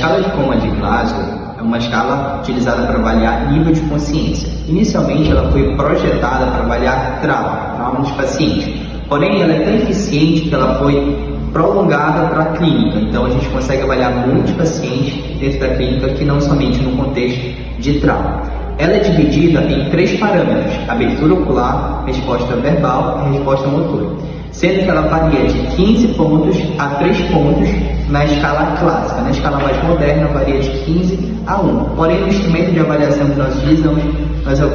escala de Coma de Glasgow é uma escala utilizada para avaliar nível de consciência. Inicialmente, ela foi projetada para avaliar trauma dos pacientes. Porém, ela é tão eficiente que ela foi prolongada para a clínica. Então, a gente consegue avaliar muitos pacientes dentro da clínica que não somente no contexto de trauma. Ela é dividida em 3 parâmetros: abertura ocular, resposta verbal e resposta motora, sendo que ela varia de 15 pontos a 3 pontos na escala clássica. Na escala mais moderna, varia de 15 a 1. Porém, no instrumento de avaliação que nós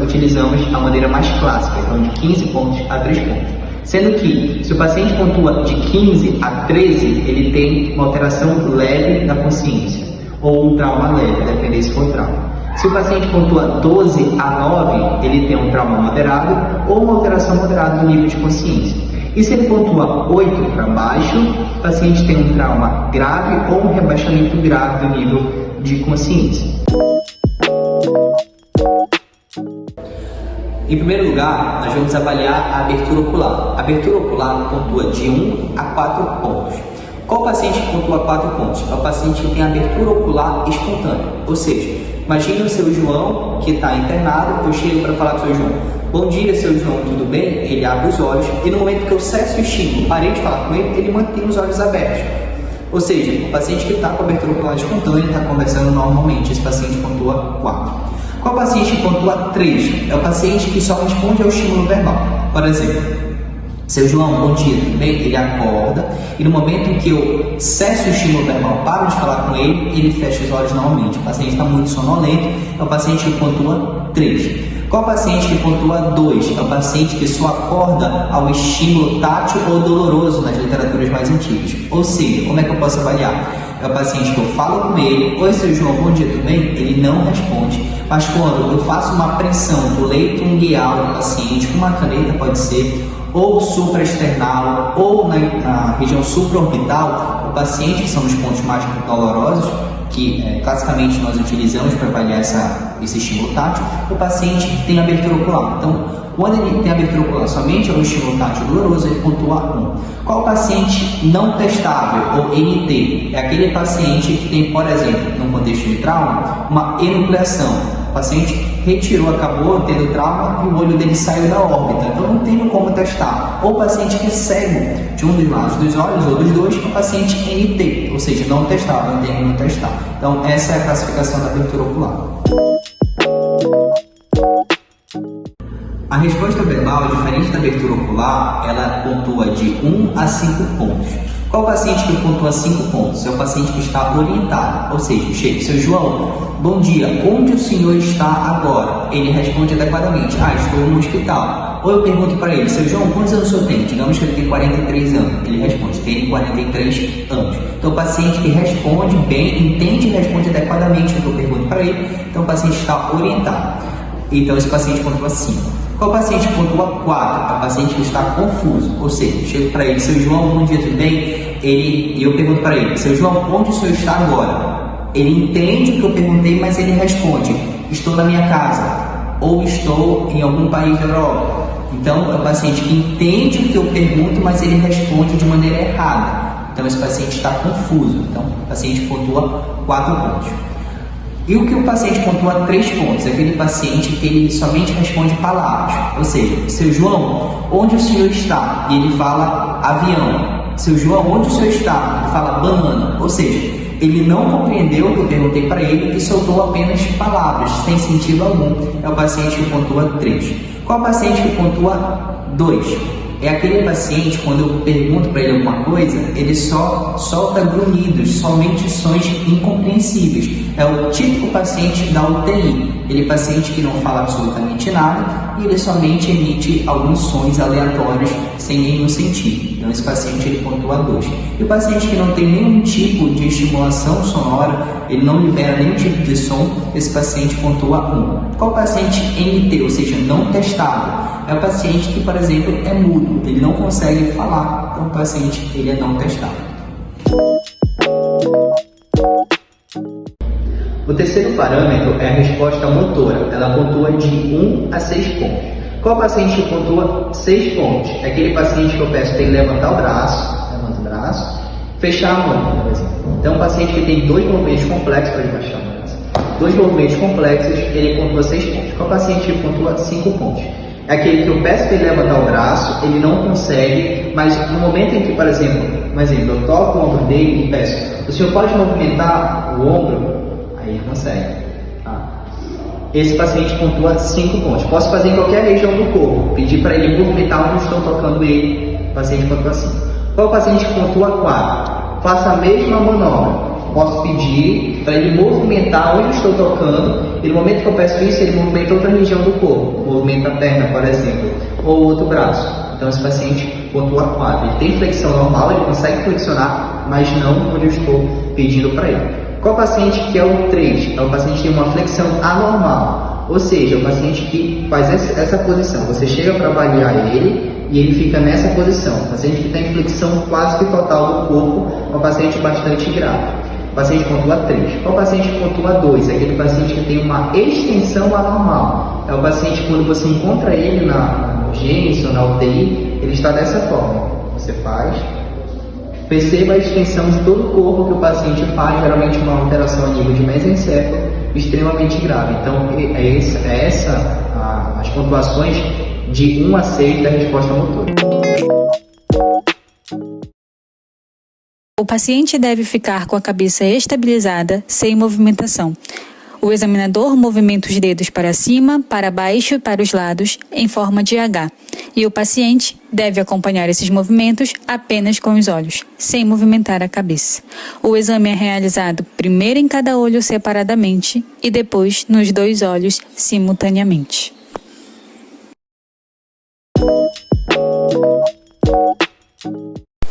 utilizamos a maneira mais clássica, então de 15 pontos a 3 pontos. Sendo que, se o paciente pontua de 15 a 13, ele tem uma alteração leve da consciência, ou um trauma leve, dependendo se for trauma. Se o paciente pontua 12 a 9, ele tem um trauma moderado ou uma alteração moderada do nível de consciência. E se ele pontua 8 para baixo, o paciente tem um trauma grave ou um rebaixamento grave do nível de consciência. Em primeiro lugar, nós vamos avaliar a abertura ocular. A abertura ocular pontua de 1 a 4 pontos. Qual paciente que pontua 4 pontos? É o paciente que tem abertura ocular espontânea. Ou seja, imagine o seu João que está internado, eu chego para falar com o seu João: bom dia, seu João, tudo bem? Ele abre os olhos e no momento que eu cesso o estímulo, parei de falar com ele, ele mantém os olhos abertos. Ou seja, o paciente que está com abertura ocular espontânea está conversando normalmente, esse paciente pontua 4. Qual paciente que pontua 3? É o paciente que só responde ao estímulo verbal. Por exemplo, seu João, bom dia, tudo bem? Ele acorda e no momento que eu cesso o estímulo verbal, paro de falar com ele, ele fecha os olhos normalmente. O paciente está muito sonolento, é o paciente que pontua 3. Qual paciente que pontua 2? É o paciente que só acorda ao estímulo tátil ou doloroso nas literaturas mais antigas. Ou seja, como é que eu posso avaliar? É o paciente que eu falo com ele: oi, seu João, bom dia, tudo bem? Ele não responde. Mas quando eu faço uma pressão do leito ungueal do paciente com uma caneta, pode ser, ou supraesternal, ou na região supraorbital, o paciente, que são os pontos mais dolorosos, que classicamente nós utilizamos para avaliar esse estímulo tátil, o paciente tem abertura ocular. Então, quando ele tem abertura ocular somente ao estímulo tátil doloroso, ele pontua 1. Qual paciente não testável, ou NT? É aquele paciente que tem, por exemplo, no contexto de trauma, uma enucleação. O paciente retirou, acabou tendo trauma e o olho dele saiu da órbita, então não tenho como testar. Ou o paciente que é cego de um dos lados dos olhos ou dos dois, é o paciente NT, ou seja, não testável, não tem como testar. Então essa é a classificação da abertura ocular. A resposta verbal, diferente da abertura ocular, ela pontua de 1 a 5 pontos. Qual paciente que pontua 5 pontos? É o paciente que está orientado, ou seja, chega: seu João, bom dia, onde o senhor está agora? Ele responde adequadamente: estou no hospital. Ou eu pergunto para ele: seu João, quantos anos o senhor tem? Digamos que ele tem 43 anos. Ele responde: tem 43 anos. Então, o paciente que responde bem, entende e responde adequadamente o que eu pergunto para ele, então o paciente está orientado. Então, esse paciente pontua 5. Qual paciente pontua 4? É o paciente que está confuso, ou seja, chego para ele: seu João, bom dia, tudo bem? E eu pergunto para ele: seu João, onde o senhor está agora? Ele entende o que eu perguntei, mas ele responde: estou na minha casa, ou estou em algum país da Europa. Então, é o paciente que entende o que eu pergunto, mas ele responde de maneira errada. Então, esse paciente está confuso. Então, o paciente pontua 4 pontos. E o que o paciente pontua 3 pontos? É aquele paciente que ele somente responde palavras. Ou seja, seu João, onde o senhor está? E ele fala avião. Seu João, onde o senhor está? Ele fala banana. Ou seja, ele não compreendeu o que eu perguntei para ele e soltou apenas palavras, sem sentido algum. É o paciente que pontua 3. Qual paciente que pontua 2? É aquele paciente, quando eu pergunto para ele alguma coisa, ele só solta grunhidos, somente sons incompreensíveis. É o típico paciente da UTI. Ele é paciente que não fala absolutamente nada e ele somente emite alguns sons aleatórios sem nenhum sentido. Então esse paciente ele pontua 2. E o paciente que não tem nenhum tipo de estimulação sonora, ele não libera nenhum tipo de som, esse paciente pontua 1. Qual paciente NT, ou seja, não testável? É o paciente que, por exemplo, é mudo, ele não consegue falar, então o paciente ele é não testável. O terceiro parâmetro é a resposta motora, ela pontua de 1 a 6 pontos. Qual paciente que pontua 6 pontos? É aquele paciente que eu peço para ele levantar o braço, levanta o braço, fechar a mão, por exemplo. Então, um paciente que tem dois movimentos complexos, para baixar a mão, dois movimentos complexos, ele pontua 6 pontos. Qual paciente que pontua 5 pontos? É aquele que eu peço para ele levantar o braço, ele não consegue, mas no momento em que, por exemplo, eu toco o ombro dele e peço, o senhor pode movimentar o ombro? Aí ele consegue. Esse paciente pontua 5 pontos. Posso fazer em qualquer região do corpo, pedir para ele movimentar onde eu estou tocando ele, o paciente pontua 5. Qual paciente que pontua 4? Faça a mesma manobra. Posso pedir para ele movimentar onde eu estou tocando, e no momento que eu peço isso, ele movimenta outra região do corpo, movimenta a perna, por exemplo, ou outro braço. Então esse paciente pontua 4. Ele tem flexão normal, ele consegue flexionar, mas não onde eu estou pedindo para ele. Qual paciente que é o 3? É o paciente que tem uma flexão anormal, ou seja, é o paciente que faz essa posição. Você chega para avaliar ele e ele fica nessa posição. O paciente que tem flexão quase que total do corpo é um paciente bastante grave. O paciente pontua 3. Qual paciente pontua 2? É aquele paciente que tem uma extensão anormal. É o paciente, quando você encontra ele na urgência ou na UTI, ele está dessa forma. Você faz. Perceba a extensão de todo o corpo que o paciente faz, geralmente uma alteração a nível de mesencéfalo extremamente grave. Então, as pontuações de 1 a 6 da resposta motora. O paciente deve ficar com a cabeça estabilizada, sem movimentação. O examinador movimenta os dedos para cima, para baixo e para os lados, em forma de H. E o paciente deve acompanhar esses movimentos apenas com os olhos, sem movimentar a cabeça. O exame é realizado primeiro em cada olho separadamente e depois nos 2 olhos simultaneamente.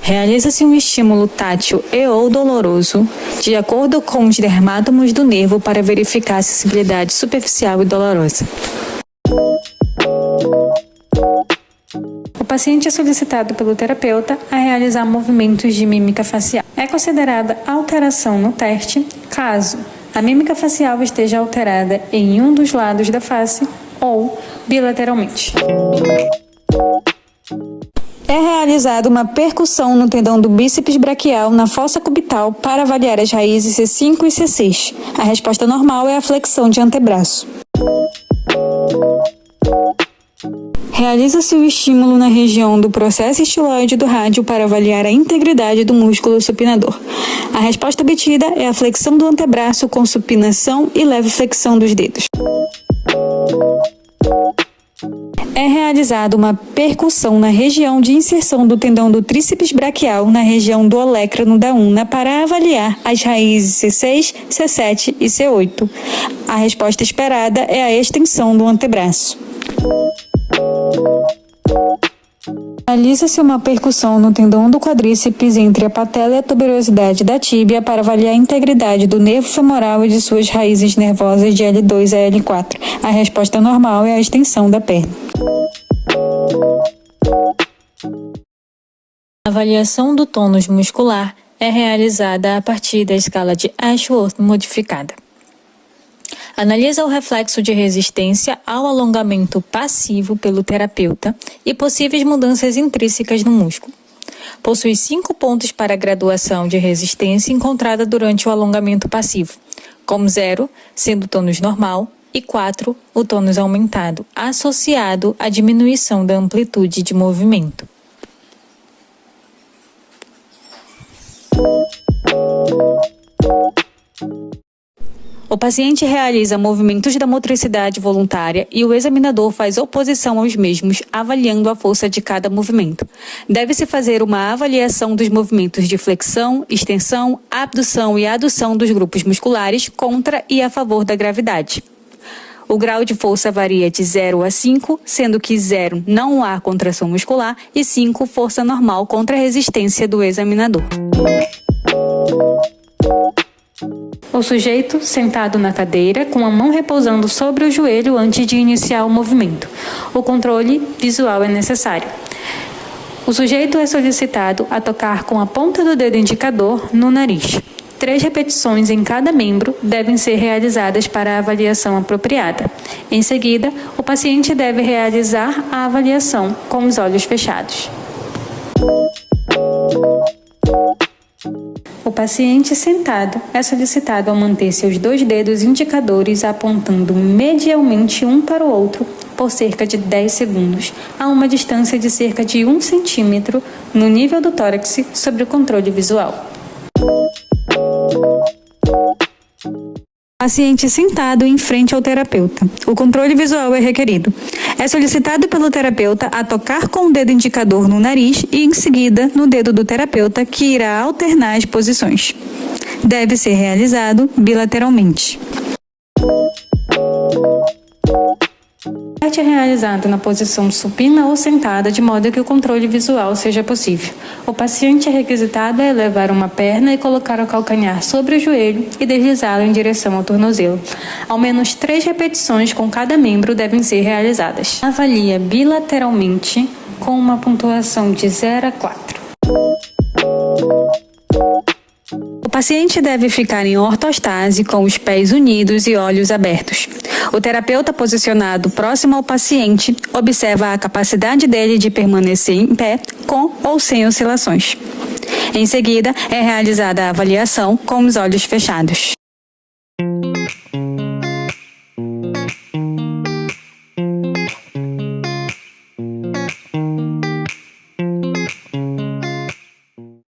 Realiza-se um estímulo tátil e ou doloroso, de acordo com os dermátomos do nervo, para verificar a sensibilidade superficial e dolorosa. O paciente é solicitado pelo terapeuta a realizar movimentos de mímica facial. É considerada alteração no teste caso a mímica facial esteja alterada em um dos lados da face ou bilateralmente. É realizada uma percussão no tendão do bíceps braquial na fossa cubital para avaliar as raízes C5 e C6. A resposta normal é a flexão de antebraço. Realiza-se o estímulo na região do processo estiloide do rádio para avaliar a integridade do músculo supinador. A resposta obtida é a flexão do antebraço com supinação e leve flexão dos dedos. É realizada uma percussão na região de inserção do tendão do tríceps braquial na região do olecrano da ulna para avaliar as raízes C6, C7 e C8. A resposta esperada é a extensão do antebraço. Realiza-se uma percussão no tendão do quadríceps entre a patela e a tuberosidade da tíbia para avaliar a integridade do nervo femoral e de suas raízes nervosas de L2 a L4. A resposta normal é a extensão da perna. A avaliação do tônus muscular é realizada a partir da escala de Ashworth modificada. Analisa o reflexo de resistência ao alongamento passivo pelo terapeuta e possíveis mudanças intrínsecas no músculo. Possui 5 pontos para a graduação de resistência encontrada durante o alongamento passivo, como 0, sendo o tônus normal, e 4, o tônus aumentado, associado à diminuição da amplitude de movimento. O paciente realiza movimentos da motricidade voluntária e o examinador faz oposição aos mesmos, avaliando a força de cada movimento. Deve-se fazer uma avaliação dos movimentos de flexão, extensão, abdução e adução dos grupos musculares contra e a favor da gravidade. O grau de força varia de 0 a 5, sendo que 0 não há contração muscular e 5 força normal contra a resistência do examinador. O sujeito sentado na cadeira, com a mão repousando sobre o joelho antes de iniciar o movimento. O controle visual é necessário. O sujeito é solicitado a tocar com a ponta do dedo indicador no nariz. 3 repetições em cada membro devem ser realizadas para a avaliação apropriada. Em seguida, o paciente deve realizar a avaliação com os olhos fechados. O paciente sentado é solicitado a manter seus 2 dedos indicadores apontando medialmente um para o outro por cerca de 10 segundos, a uma distância de cerca de 1 centímetro no nível do tórax sobre o controle visual. Paciente sentado em frente ao terapeuta. O controle visual é requerido. É solicitado pelo terapeuta a tocar com o dedo indicador no nariz e, em seguida, no dedo do terapeuta, que irá alternar as posições. Deve ser realizado bilateralmente. É realizado na posição supina ou sentada, de modo que o controle visual seja possível. O paciente é requisitado a elevar uma perna e colocar o calcanhar sobre o joelho e deslizá-lo em direção ao tornozelo. Ao menos 3 repetições com cada membro devem ser realizadas. Avalia bilateralmente com uma pontuação de 0 a 4. O paciente deve ficar em ortostase com os pés unidos e olhos abertos. O terapeuta posicionado próximo ao paciente observa a capacidade dele de permanecer em pé com ou sem oscilações. Em seguida, é realizada a avaliação com os olhos fechados.